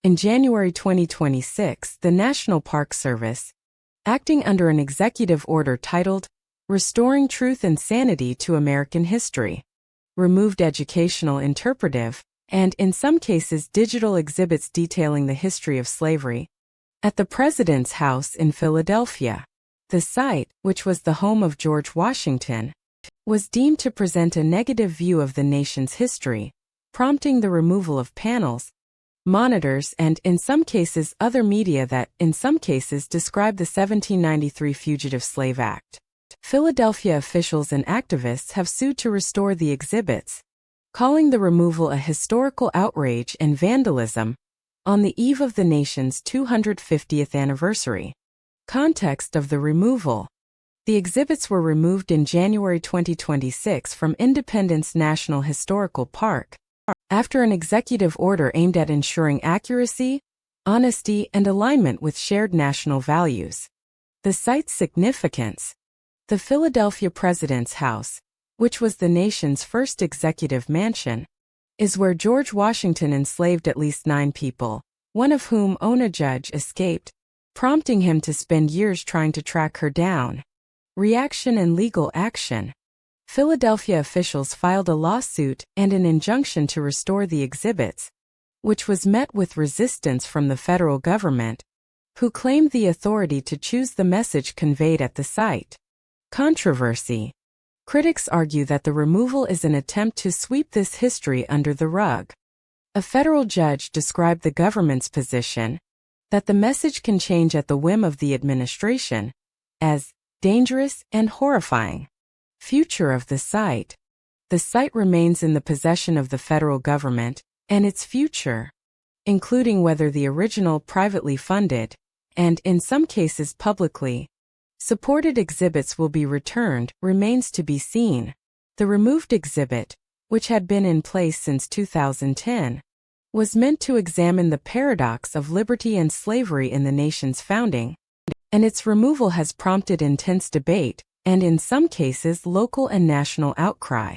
In January 2026, the National Park Service, acting under an executive order titled Restoring Truth and Sanity to American History, removed educational interpretive, and in some cases digital exhibits detailing the history of slavery, at the President's House in Philadelphia. The site, which was the home of George Washington, was deemed to present a negative view of the nation's history, prompting the removal of panels, monitors, and, in some cases, other media that, in some cases, describe the 1793 Fugitive Slave Act. Philadelphia officials and activists have sued to restore the exhibits, calling the removal a historical outrage and vandalism on the eve of the nation's 250th anniversary. Context of the removal. The exhibits were removed in January 2026 from Independence National Historical Park after an executive order aimed at ensuring accuracy, honesty, and alignment with shared national values. The site's significance. The Philadelphia President's House, which was the nation's first executive mansion, is where George Washington enslaved at least 9 people, one of whom, Ona Judge, escaped, prompting him to spend years trying to track her down. Reaction and legal action. Philadelphia officials filed a lawsuit and an injunction to restore the exhibits, which was met with resistance from the federal government, who claimed the authority to choose the message conveyed at the site. Controversy. Critics argue that the removal is an attempt to sweep this history under the rug. A federal judge described the government's position, that the message can change at the whim of the administration, as dangerous and horrifying. Future of the site. The site remains in the possession of the federal government, and its future, including whether the original privately funded, and in some cases publicly, supported exhibits will be returned, remains to be seen. The removed exhibit, which had been in place since 2010, was meant to examine the paradox of liberty and slavery in the nation's founding, and its removal has prompted intense debate, and in some cases local and national outcry.